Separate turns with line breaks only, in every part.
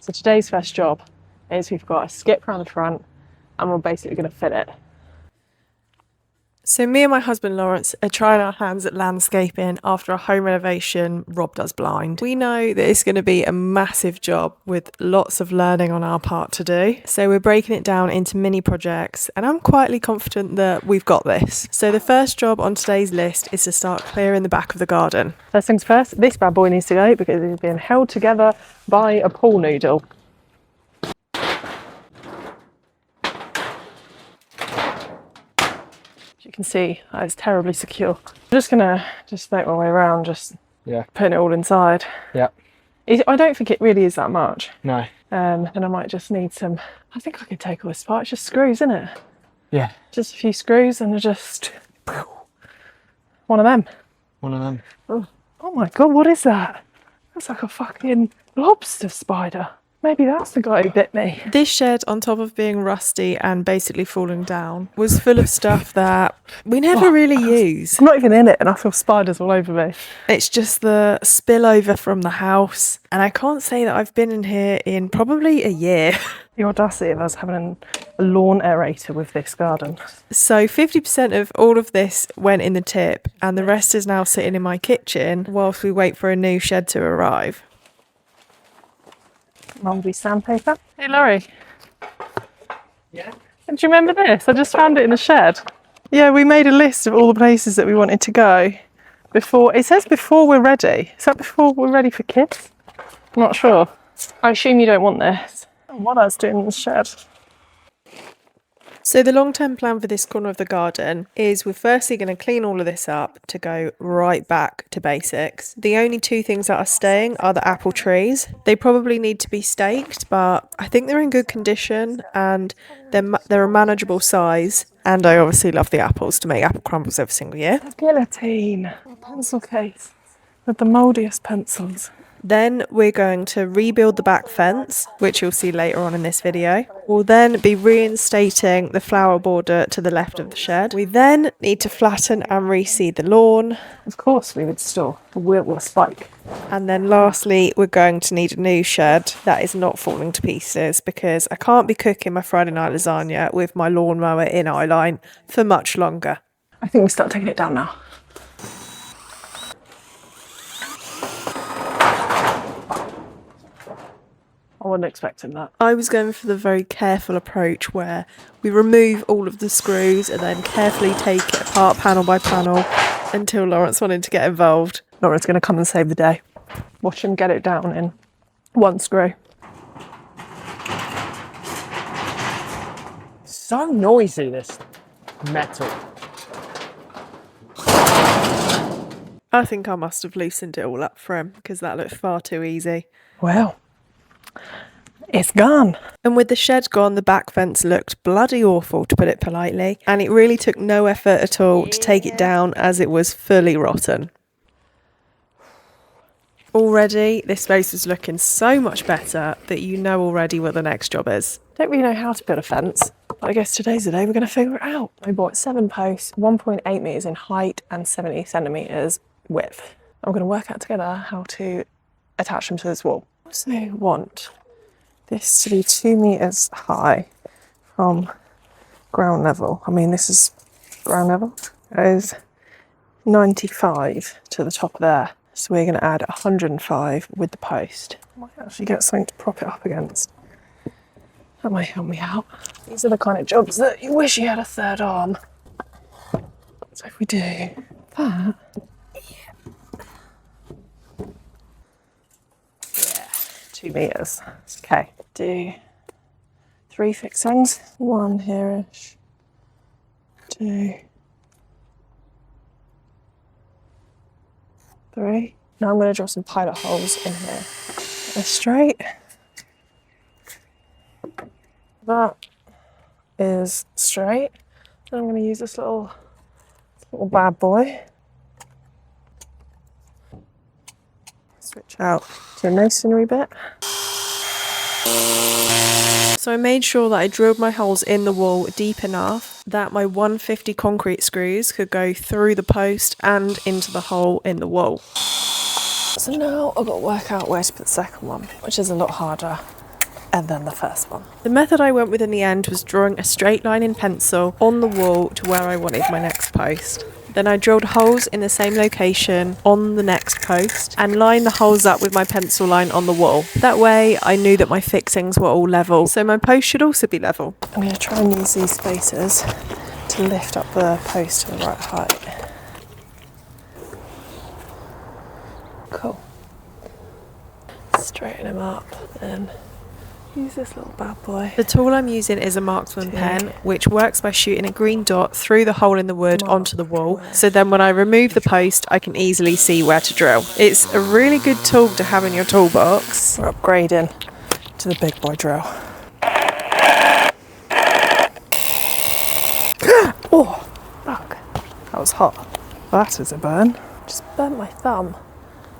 So today's first job is we've got a skip around the front and we're basically going to fit it.
So me and my husband Lawrence are trying our hands at landscaping after a home renovation robbed us blind. We know that it's going to be a massive job with lots of learning on our part to do. So we're breaking it down into mini projects and I'm quietly confident that we've got this. So the first job on today's list is to start clearing the back of the garden.
First things first, this bad boy needs to go because it's being held together by a pool noodle. You can see that is terribly secure. I'm just gonna make my way around, putting it all inside.
Yeah.
I don't think it really is that much.
No.
And I might just need some. I think I could take all this apart. It's just screws, isn't it?
Yeah.
Just a few screws and just one of them.
One of them.
Oh my god, what is that? That's like a fucking lobster spider. Maybe that's the guy who bit me.
This shed, on top of being rusty and basically falling down, was full of stuff that we never really use.
I'm not even in it and I feel spiders all over me.
It's just the spillover from the house. And I can't say that I've been in here in probably a year.
The audacity of us having a lawn aerator with this garden.
So 50% of all of this went in the tip and the rest is now sitting in my kitchen whilst we wait for a new shed to arrive.
Mouldy sandpaper. Hey Laurie.
Yeah?
Do you remember this? I just found it in the shed. Yeah, we made a list of all the places that we wanted to go before. It says before we're ready. Is that before we're ready for kids? I'm not sure. I assume you don't want this. What I was doing in the shed.
So the long-term plan for this corner of the garden is we're firstly going to clean all of this up to go right back to basics. The only two things that are staying are the apple trees. They probably need to be staked, but I think they're in good condition and they're a manageable size. And I obviously love the apples to make apple crumbles every single year.
Guillotine. A pencil case with the mouldiest pencils.
Then we're going to rebuild the back fence, which you'll see later on in this video. We'll then be reinstating the flower border to the left of the shed. We then need to flatten and reseed the lawn.
Of course we would store a wheelbarrow spike.
And then lastly, we're going to need a new shed that is not falling to pieces because I can't be cooking my Friday night lasagna with my lawnmower in eyeline for much longer.
I think we start taking it down now. I wasn't expecting that.
I was going for the very careful approach where we remove all of the screws and then carefully take it apart panel by panel until Lawrence wanted to get involved.
Laura's going to come and save the day. Watch him get it down in one screw.
So noisy, this metal.
I think I must have loosened it all up for him because that looked far too easy.
Well, it's gone.
And with the shed gone, the back fence looked bloody awful, to put it politely. And it really took no effort at all to take it down as it was fully rotten. Already, this space is looking so much better that you know already what the next job is.
Don't really know how to build a fence, but I guess today's the day we're going to figure it out. I bought 7 posts, 1.8 metres in height and 70 centimetres width. I'm going to work out together how to attach them to this wall. I also want this to be 2 metres high from ground level. I mean, this is ground level. It is 95 to the top of there. So we're going to add 105 with the post. I might actually get something to prop it up against. That might help me out. These are the kind of jobs that you wish you had a third arm. So if we do that... Yeah, 2 metres. Okay. Do 3 fixings. 1 here-ish. 2. 3. Now I'm going to draw some pilot holes in here. They're straight. That is straight. Then I'm going to use this little bad boy. Switch out to a masonry bit.
So I made sure that I drilled my holes in the wall deep enough that my 150 concrete screws could go through the post and into the hole in the wall.
So now I've got to work out where to put the second one, which is a lot harder. and then the first one.
The method I went with in the end was drawing a straight line in pencil on the wall to where I wanted my next post. Then I drilled holes in the same location on the next post and lined the holes up with my pencil line on the wall. That way I knew that my fixings were all level, so my post should also be level.
I'm going to try and use these spacers to lift up the post to the right height. Cool. Straighten them up and use this little bad boy.
The tool I'm using is a marksman pen, which works by shooting a green dot through the hole in the wood onto the wall, so then when I remove the post I can easily see where to drill. It's a really good tool to have in your toolbox.
We're upgrading to the big boy drill. Oh, fuck. That was hot. That is a burn. Just burnt my thumb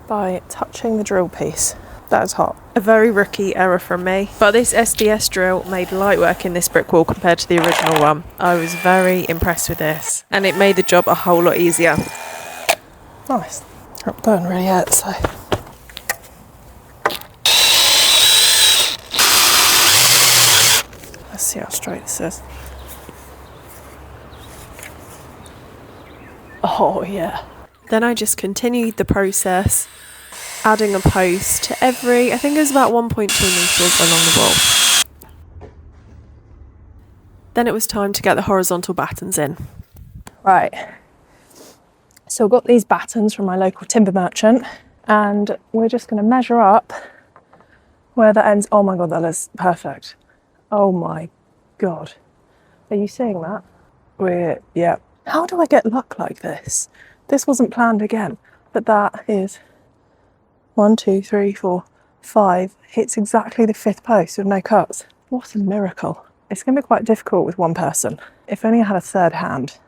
by touching the drill piece. That is hot.
A very rookie error from me, but this SDS drill made light work in this brick wall compared to the original one. I was very impressed with this, and it made the job a whole lot easier.
Nice. That burn really hurt, so. Let's see how straight this is. Oh yeah.
Then I just continued the process, adding a post to every, I think it was about 1.2 metres along the wall. Then it was time to get the horizontal battens in.
Right. So I've got these battens from my local timber merchant, and we're just going to measure up where that ends. Oh my god, that is perfect. Oh my god. Are you seeing that? Yeah. How do I get luck like this? This wasn't planned again, but that is 1, 2, 3, 4, 5. Hits exactly the 5th post with no cuts. What a miracle. It's going to be quite difficult with one person. If only I had a third hand,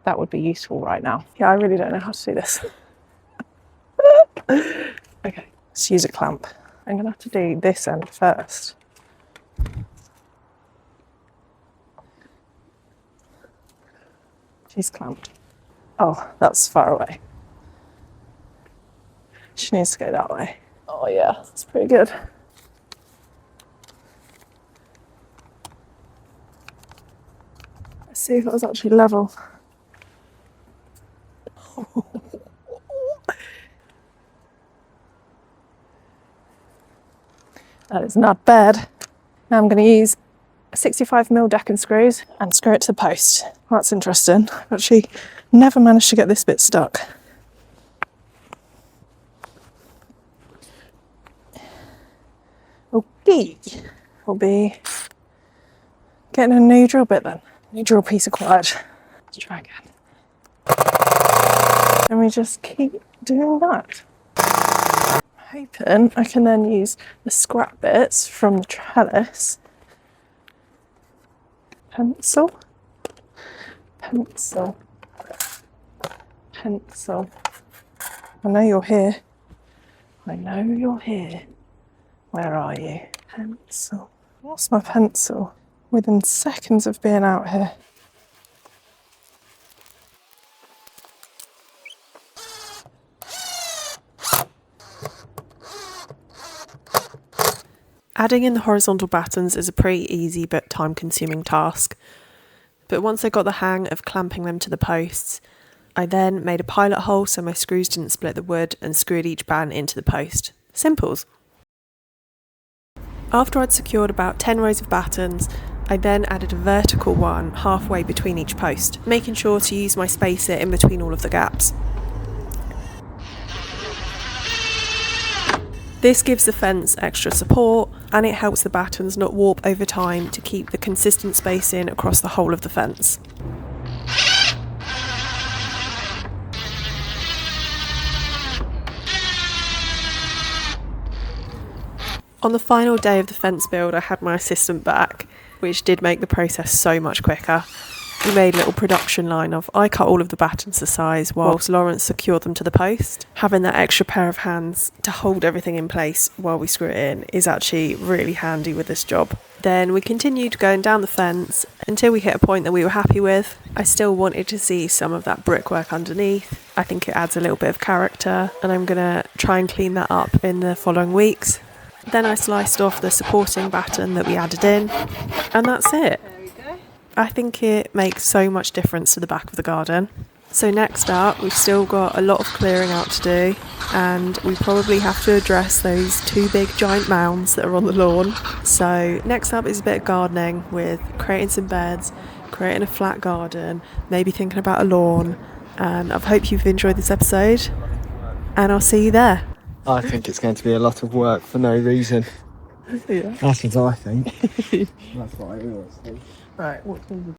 that would be useful right now. Yeah, I really don't know how to do this. Okay, let's use a clamp. I'm going to have to do this end first. She's clamped. Oh, that's far away. She needs to go that way. Oh yeah, that's pretty good. Let's see if it was actually level. That is not bad. Now I'm going to use 65mm decking screws and screw it to the post. Well, that's interesting. I've actually never managed to get this bit stuck. Okay, we'll be getting a new drill bit then. New drill piece acquired. Let's try again. And we just keep doing that. I'm hoping I can then use the scrap bits from the trellis. Pencil. Pencil. Pencil. I know you're here. I know you're here. Where are you? Pencil. What's my pencil? Within seconds of being out here.
Adding in the horizontal battens is a pretty easy but time-consuming task. But once I got the hang of clamping them to the posts, I then made a pilot hole so my screws didn't split the wood and screwed each batten into the post. Simples. After I'd secured about 10 rows of battens, I then added a vertical one halfway between each post, making sure to use my spacer in between all of the gaps. This gives the fence extra support, and it helps the battens not warp over time to keep the consistent spacing across the whole of the fence. On the final day of the fence build, I had my assistant back, which did make the process so much quicker. We made a little production line of I cut all of the battens to size whilst Lawrence secured them to the post. Having that extra pair of hands to hold everything in place while we screw it in is actually really handy with this job. Then we continued going down the fence until we hit a point that we were happy with. I still wanted to see some of that brickwork underneath. I think it adds a little bit of character, and I'm going to try and clean that up in the following weeks. Then I sliced off the supporting batten that we added in, and that's it.
There we go.
I think it makes so much difference to the back of the garden. So next up, we've still got a lot of clearing out to do, and we probably have to address those 2 big giant mounds that are on the lawn. So next up is a bit of gardening with creating some beds, creating a flat garden, maybe thinking about a lawn. And I hope you've enjoyed this episode, and I'll see you there.
I think it's going to be a lot of work for no reason.
Yeah.
That's what I think. That's what I always think.
Right, what can we